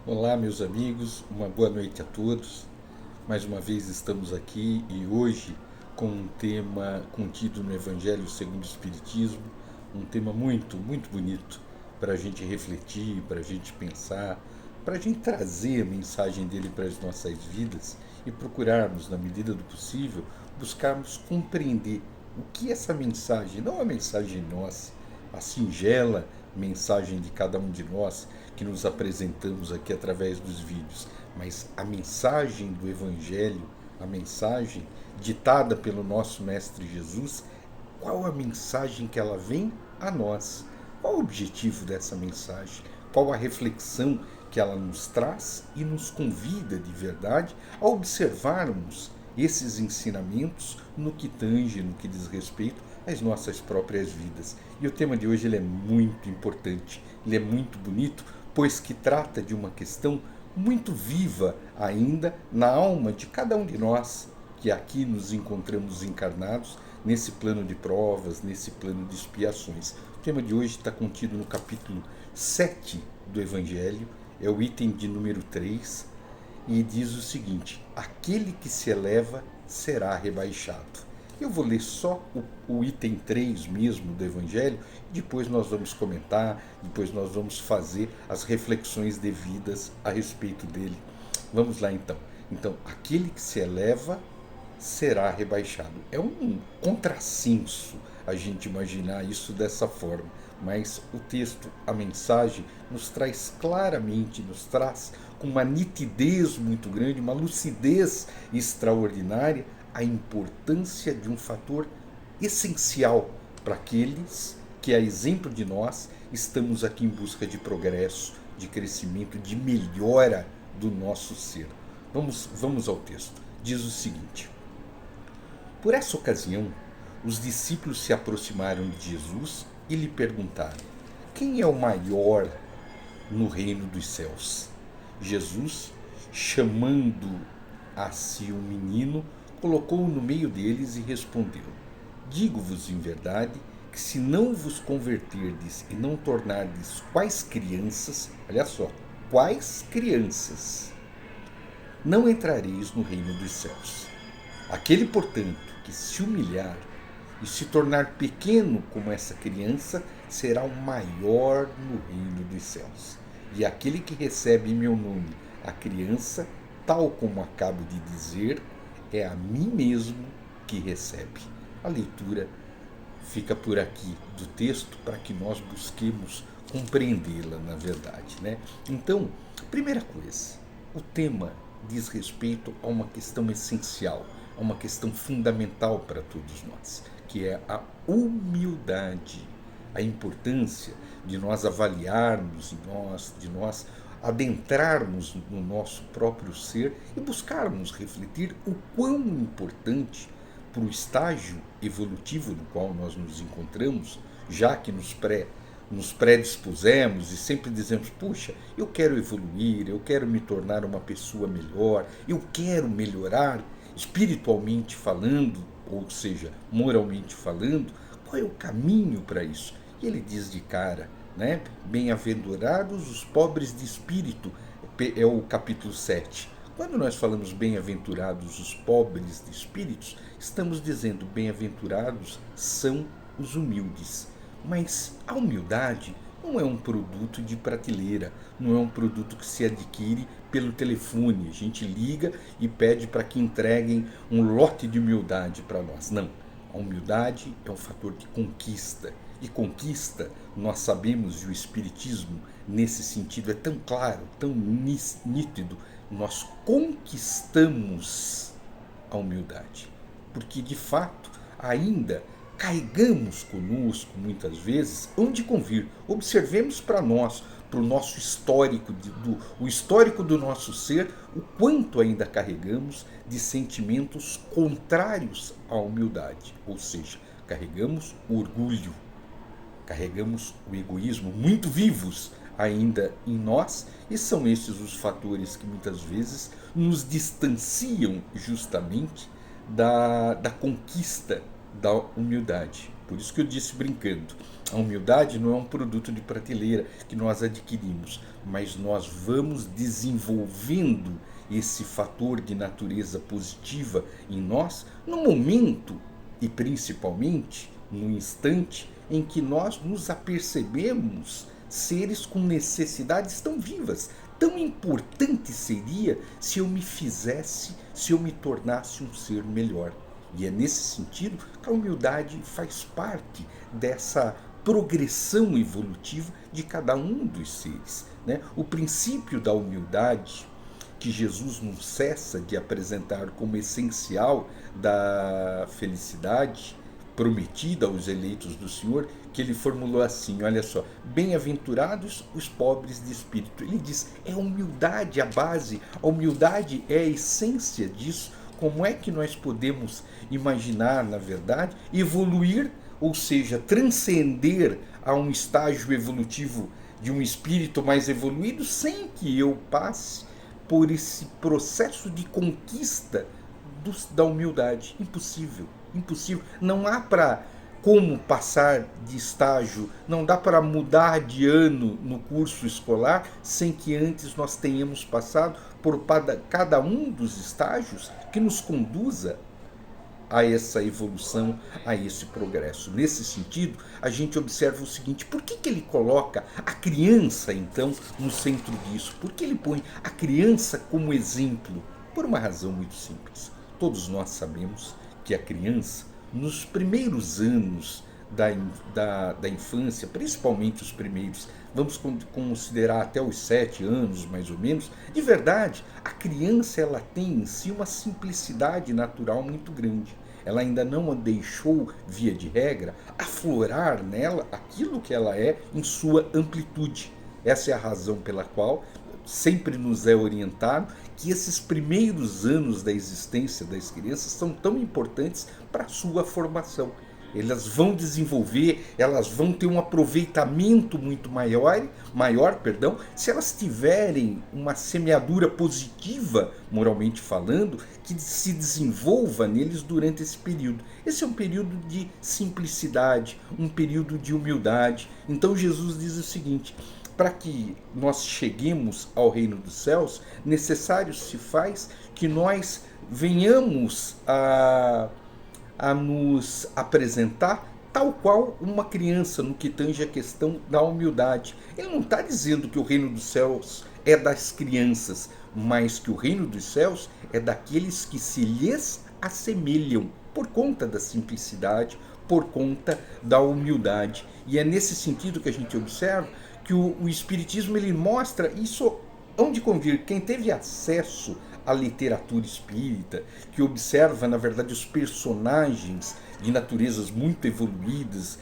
Olá, meus amigos, uma boa noite a todos. Mais uma vez estamos aqui e hoje com um tema contido no Evangelho segundo o Espiritismo, um tema muito bonito para a gente refletir, para a gente pensar, para a gente trazer a mensagem dele para as nossas vidas e procurarmos, na medida do possível, buscarmos compreender o que essa mensagem, não a mensagem nossa, a singela mensagem de cada um de nós que nos apresentamos aqui através dos vídeos, mas a mensagem do Evangelho, a mensagem ditada pelo nosso Mestre Jesus, qual a mensagem que ela vem a nós? Qual o objetivo dessa mensagem? Qual a reflexão que ela nos traz e nos convida de verdade a observarmos esses ensinamentos no que tange, no que diz respeito às nossas próprias vidas. E o tema de hoje ele é muito importante, ele é muito bonito, pois que trata de uma questão muito viva ainda na alma de cada um de nós que aqui nos encontramos encarnados nesse plano de provas, nesse plano de expiações. O tema de hoje está contido no capítulo 7 do Evangelho, é o item de número 3, e diz o seguinte: aquele que se eleva será rebaixado. Eu vou ler só o item 3 mesmo do Evangelho, e depois nós vamos comentar, depois nós vamos fazer as reflexões devidas a respeito dele. Vamos lá então. Então, aquele que se eleva será rebaixado. É um contrassenso a gente imaginar isso dessa forma, mas o texto, a mensagem, nos traz claramente, nos traz com uma nitidez muito grande, uma lucidez extraordinária, a importância de um fator essencial para aqueles que, a exemplo de nós, estamos aqui em busca de progresso, de crescimento, de melhora do nosso ser. Vamos ao texto. Diz o seguinte: por essa ocasião, os discípulos se aproximaram de Jesus e lhe perguntaram: quem é o maior no reino dos céus? Jesus, chamando a si um menino, colocou-o no meio deles e respondeu: digo-vos em verdade que se não vos converterdes e não tornardes quais crianças, olha só, quais crianças, não entrareis no reino dos céus. Aquele, portanto, que se humilhar e se tornar pequeno como essa criança, será o maior no reino dos céus. E aquele que recebe em meu nome a criança, tal como acabo de dizer, é a mim mesmo que recebe. A leitura fica por aqui do texto para que nós busquemos compreendê-la, na verdade, né? Então, primeira coisa, o tema diz respeito a uma questão essencial, a uma questão fundamental para todos nós, que é a humildade, a importância de nós avaliarmos de nós adentrarmos no nosso próprio ser e buscarmos refletir o quão importante para o estágio evolutivo no qual nós nos encontramos, já que nos predispusemos e sempre dizemos: puxa, eu quero evoluir, eu quero me tornar uma pessoa melhor, eu quero melhorar espiritualmente falando, ou seja, moralmente falando. Qual é o caminho para isso? E ele diz de cara, né? Bem-aventurados os pobres de espírito, é o capítulo 7. Quando nós falamos bem-aventurados os pobres de espíritos, estamos dizendo bem-aventurados são os humildes. Mas a humildade não é um produto de prateleira, não é um produto que se adquire pelo telefone. A gente liga e pede para que entreguem um lote de humildade para nós. Não. A humildade é um fator de conquista. E conquista, nós sabemos, e o Espiritismo, nesse sentido, é tão claro, tão nítido, nós conquistamos a humildade. Porque, de fato, ainda carregamos conosco, muitas vezes, onde convir. Observemos para nós, para o nosso histórico, o histórico do nosso ser, o quanto ainda carregamos de sentimentos contrários à humildade. Ou seja, carregamos o orgulho, carregamos o egoísmo muito vivos ainda em nós, e são esses os fatores que muitas vezes nos distanciam justamente da conquista da humildade. Por isso que eu disse brincando, a humildade não é um produto de prateleira que nós adquirimos, mas nós vamos desenvolvendo esse fator de natureza positiva em nós no momento e principalmente no instante em que nós nos apercebemos seres com necessidades tão vivas. Tão importante seria se eu me fizesse, se eu me tornasse um ser melhor. E é nesse sentido que a humildade faz parte dessa progressão evolutiva de cada um dos seres, né? O princípio da humildade, que Jesus não cessa de apresentar como essencial da felicidade prometida aos eleitos do Senhor, que ele formulou assim, olha só, bem-aventurados os pobres de espírito. Ele diz, é a humildade a base, a humildade é a essência disso. Como é que nós podemos imaginar, na verdade, evoluir, ou seja, transcender a um estágio evolutivo de um espírito mais evoluído sem que eu passe por esse processo de conquista da humildade? Impossível, impossível. Não há para como passar de estágio, não dá para mudar de ano no curso escolar sem que antes nós tenhamos passado por cada um dos estágios que nos conduza a essa evolução, a esse progresso. Nesse sentido, a gente observa o seguinte, por que ele coloca a criança, então, no centro disso? Por que ele põe a criança como exemplo? Por uma razão muito simples. Todos nós sabemos que a criança, nos primeiros anos da infância, principalmente os primeiros, vamos considerar até os 7 anos, mais ou menos, de verdade, a criança ela tem em si uma simplicidade natural muito grande. Ela ainda não deixou, via de regra, aflorar nela aquilo que ela é em sua amplitude. Essa é a razão pela qual sempre nos é orientado que esses primeiros anos da existência das crianças são tão importantes para a sua formação. Elas vão desenvolver, elas vão ter um aproveitamento muito maior, se elas tiverem uma semeadura positiva, moralmente falando, que se desenvolva neles durante esse período. Esse é um período de simplicidade, um período de humildade. Então Jesus diz o seguinte, para que nós cheguemos ao reino dos céus, necessário se faz que nós venhamos a nos apresentar tal qual uma criança no que tange a questão da humildade. Ele não está dizendo que o reino dos céus é das crianças, mas que o reino dos céus é daqueles que se lhes assemelham por conta da simplicidade, por conta da humildade. E é nesse sentido que a gente observa que o Espiritismo ele mostra isso. Onde convir, quem teve acesso à literatura espírita, que observa, na verdade, os personagens de naturezas muito evoluídas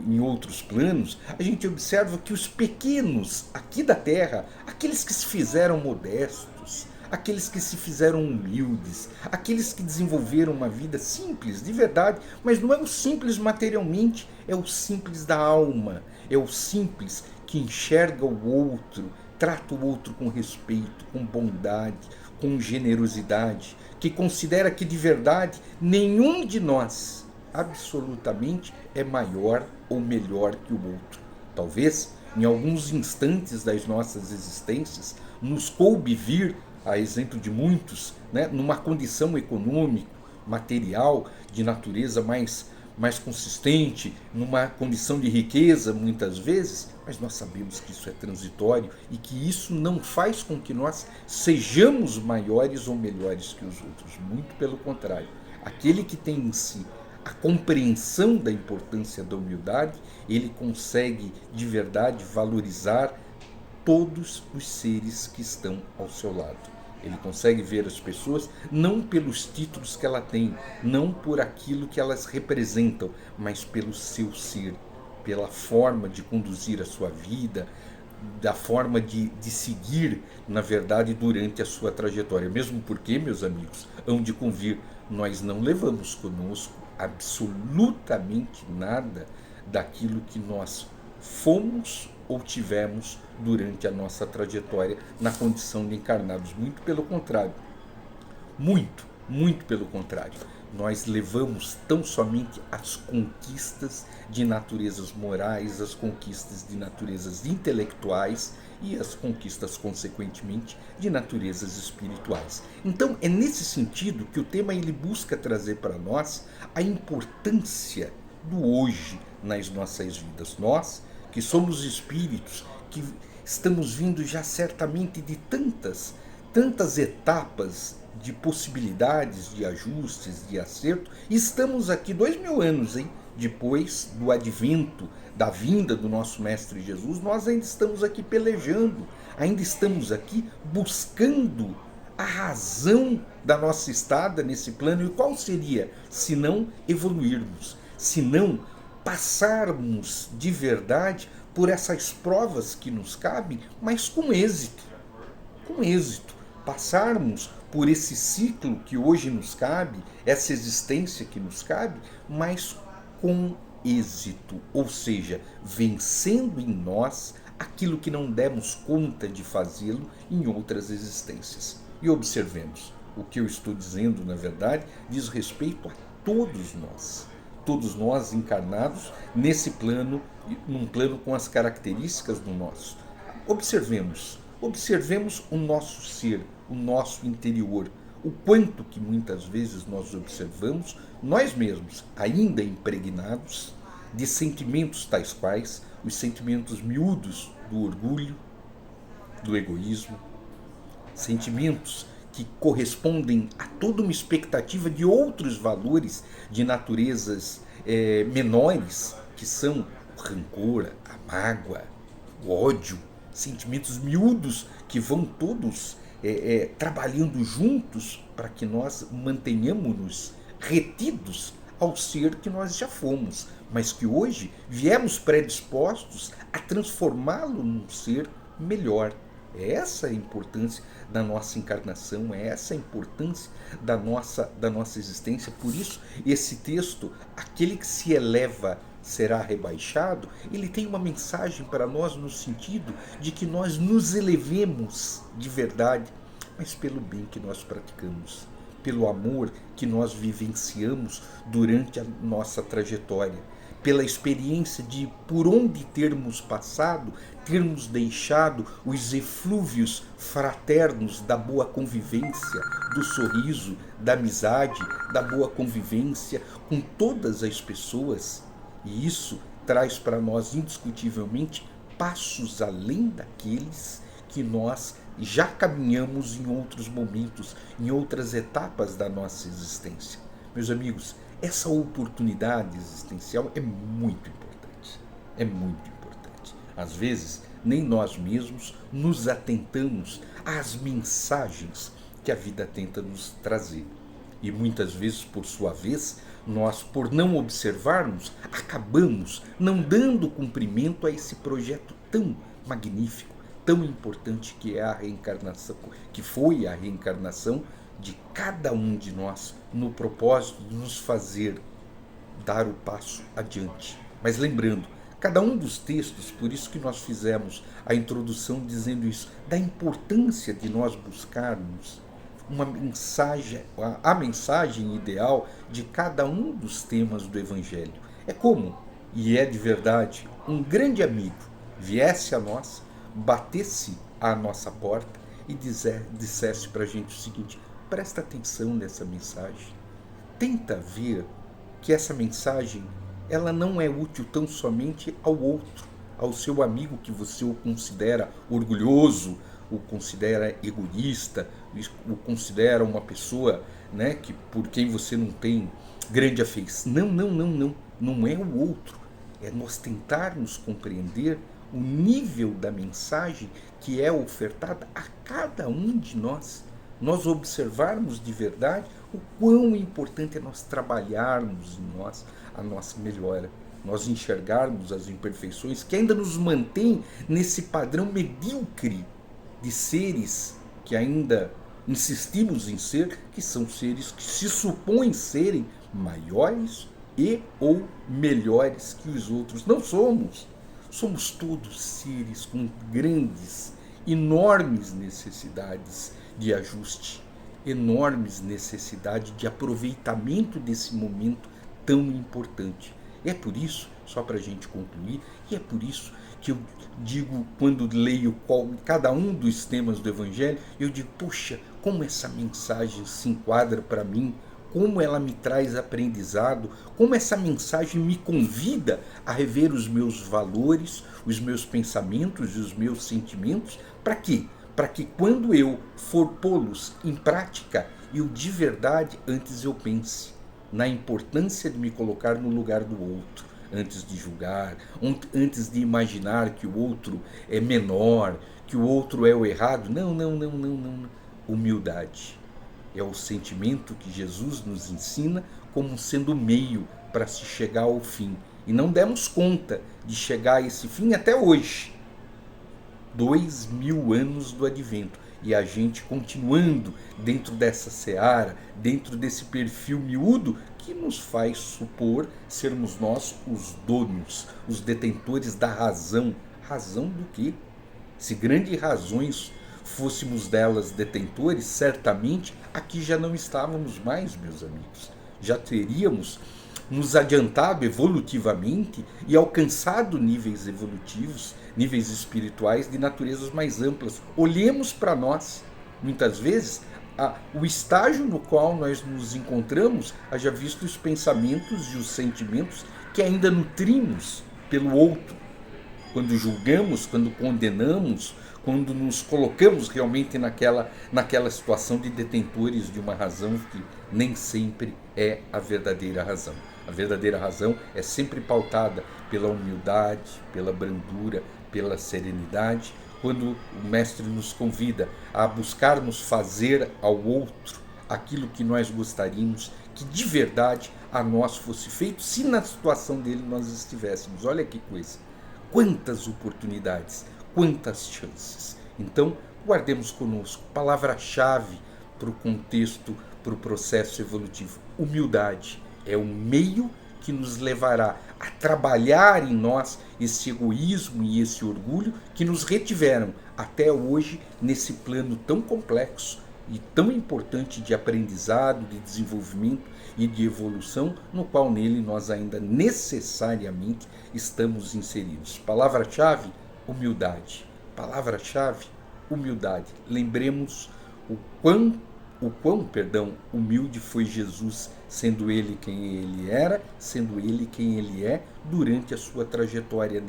em outros planos, a gente observa que os pequenos aqui da Terra, aqueles que se fizeram modestos, aqueles que se fizeram humildes, aqueles que desenvolveram uma vida simples, de verdade, mas não é o simples materialmente, é o simples da alma, é o simples que enxerga o outro, trata o outro com respeito, com bondade, com generosidade, que considera que de verdade nenhum de nós absolutamente é maior ou melhor que o outro. Talvez em alguns instantes das nossas existências nos coube vir, a exemplo de muitos, né, numa condição econômica, material, de natureza mais consistente, numa condição de riqueza muitas vezes, mas nós sabemos que isso é transitório e que isso não faz com que nós sejamos maiores ou melhores que os outros. Muito pelo contrário. Aquele que tem em si a compreensão da importância da humildade, ele consegue de verdade valorizar todos os seres que estão ao seu lado. Ele consegue ver as pessoas não pelos títulos que ela tem, não por aquilo que elas representam, mas pelo seu ser, pela forma de conduzir a sua vida, da forma de seguir, na verdade, durante a sua trajetória. Mesmo porque, meus amigos, hão de convir, nós não levamos conosco absolutamente nada daquilo que nós fomos ou tivemos durante a nossa trajetória na condição de encarnados. Muito pelo contrário. Muito pelo contrário. nós levamos tão somente as conquistas de naturezas morais, as conquistas de naturezas intelectuais e as conquistas, consequentemente, de naturezas espirituais. Então, é nesse sentido que o tema ele busca trazer para nós a importância do hoje nas nossas vidas. Nós, que somos espíritos, que estamos vindo já certamente de tantas etapas de possibilidades, de ajustes, de acerto, e estamos aqui 2000 anos, hein? Depois do advento, da vinda do nosso Mestre Jesus, nós ainda estamos aqui pelejando, ainda estamos aqui buscando a razão da nossa estada nesse plano. E qual seria, se não evoluirmos, se não passarmos de verdade por essas provas que nos cabem, mas com êxito, passarmos por esse ciclo que hoje nos cabe, essa existência que nos cabe, mas com êxito, ou seja, vencendo em nós aquilo que não demos conta de fazê-lo em outras existências. E observemos, o que eu estou dizendo, na verdade, diz respeito a todos nós encarnados nesse plano, num plano com as características do nosso. Observemos o nosso ser, o nosso interior, o quanto que muitas vezes nós observamos nós mesmos, ainda impregnados de sentimentos tais quais os sentimentos miúdos do orgulho, do egoísmo, sentimentos que correspondem a toda uma expectativa de outros valores de naturezas menores, que são o rancor, a mágoa, o ódio, sentimentos miúdos que vão todos trabalhando juntos para que nós mantenhamos-nos retidos ao ser que nós já fomos, mas que hoje viemos predispostos a transformá-lo num ser melhor. É essa a importância da nossa encarnação, é essa a importância da nossa existência. Por isso, esse texto, aquele que se eleva será rebaixado, ele tem uma mensagem para nós no sentido de que nós nos elevemos de verdade, mas pelo bem que nós praticamos, pelo amor que nós vivenciamos durante a nossa trajetória, pela experiência de por onde termos passado, termos deixado os eflúvios fraternos da boa convivência, do sorriso, da amizade, da boa convivência com todas as pessoas. E isso traz para nós, indiscutivelmente, passos além daqueles que nós já caminhamos em outros momentos, em outras etapas da nossa existência. Meus amigos, essa oportunidade existencial é muito importante. É muito importante. Às vezes, nem nós mesmos nos atentamos às mensagens que a vida tenta nos trazer. E muitas vezes, por sua vez, nós, por não observarmos, acabamos não dando cumprimento a esse projeto tão magnífico, tão importante que é a reencarnação, que foi a reencarnação de cada um de nós, no propósito de nos fazer dar o passo adiante. Mas lembrando, cada um dos textos, por isso que nós fizemos a introdução dizendo isso, da importância de nós buscarmos uma mensagem, a mensagem ideal de cada um dos temas do Evangelho. É como, e é de verdade, um grande amigo viesse a nós, batesse à nossa porta e dissesse para a gente o seguinte: presta atenção nessa mensagem, tenta ver que essa mensagem ela não é útil tão somente ao outro, ao seu amigo que você o considera orgulhoso, o considera egoísta, o considera uma pessoa, né, que, por quem você não tem grande afeição. Não é o outro. É nós tentarmos compreender o nível da mensagem que é ofertada a cada um de nós. Nós observarmos de verdade o quão importante é nós trabalharmos em nós a nossa melhora, nós enxergarmos as imperfeições que ainda nos mantêm nesse padrão medíocre de seres que ainda insistimos em ser, que são seres que se supõem serem maiores e ou melhores que os outros. Não somos. Somos todos seres com grandes, enormes necessidades de ajuste, enormes necessidade de aproveitamento desse momento tão importante. E é por isso, só para a gente concluir, e é por isso que eu digo, quando leio cada um dos temas do Evangelho, eu digo, poxa, como essa mensagem se enquadra para mim, como ela me traz aprendizado, como essa mensagem me convida a rever os meus valores, os meus pensamentos e os meus sentimentos. Para quê? Para que quando eu for pô-los em prática, eu de verdade antes eu pense na importância de me colocar no lugar do outro, antes de julgar, antes de imaginar que o outro é menor, que o outro é o errado. Não, não, não, não, não. Humildade é o sentimento que Jesus nos ensina como sendo o meio para se chegar ao fim. E não demos conta de chegar a esse fim até hoje. 2000 anos do advento. E a gente continuando dentro dessa seara, dentro desse perfil miúdo que nos faz supor sermos nós os donos, os detentores da razão. Razão do quê? Se grandes razões fôssemos delas detentores, certamente aqui já não estávamos mais, meus amigos. Já teríamos nos adiantado evolutivamente e alcançado níveis evolutivos, níveis espirituais de naturezas mais amplas. Olhemos para nós. Muitas vezes, o estágio no qual nós nos encontramos, haja visto os pensamentos e os sentimentos que ainda nutrimos pelo outro. Quando julgamos, quando condenamos, quando nos colocamos realmente naquela situação de detentores de uma razão que nem sempre é a verdadeira razão. A verdadeira razão é sempre pautada pela humildade, pela brandura, pela serenidade, quando o Mestre nos convida a buscarmos fazer ao outro aquilo que nós gostaríamos que de verdade a nós fosse feito, se na situação dele nós estivéssemos. Olha que coisa! Quantas oportunidades, quantas chances. Então, guardemos conosco palavra-chave para o contexto, para o processo evolutivo. Humildade é o meio que nos levará a trabalhar em nós esse egoísmo e esse orgulho que nos retiveram até hoje nesse plano tão complexo e tão importante de aprendizado, de desenvolvimento e de evolução, no qual nele nós ainda necessariamente estamos inseridos. Palavra-chave, humildade. Palavra-chave, humildade. Lembremos o quão humilde foi Jesus, sendo ele quem ele era, sendo ele quem ele é, durante a sua trajetória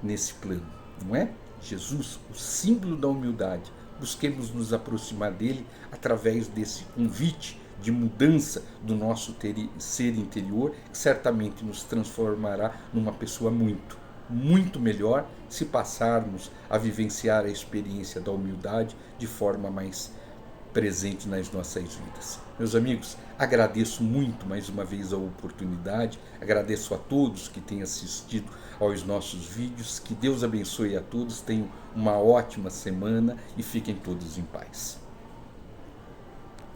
nesse plano, não é? Jesus, o símbolo da humildade. Busquemos nos aproximar dele através desse convite de mudança do nosso ser interior, que certamente nos transformará numa pessoa muito melhor se passarmos a vivenciar a experiência da humildade de forma mais presente nas nossas vidas. Meus amigos, agradeço muito mais uma vez a oportunidade, agradeço a todos que têm assistido aos nossos vídeos, que Deus abençoe a todos, tenham uma ótima semana e fiquem todos em paz.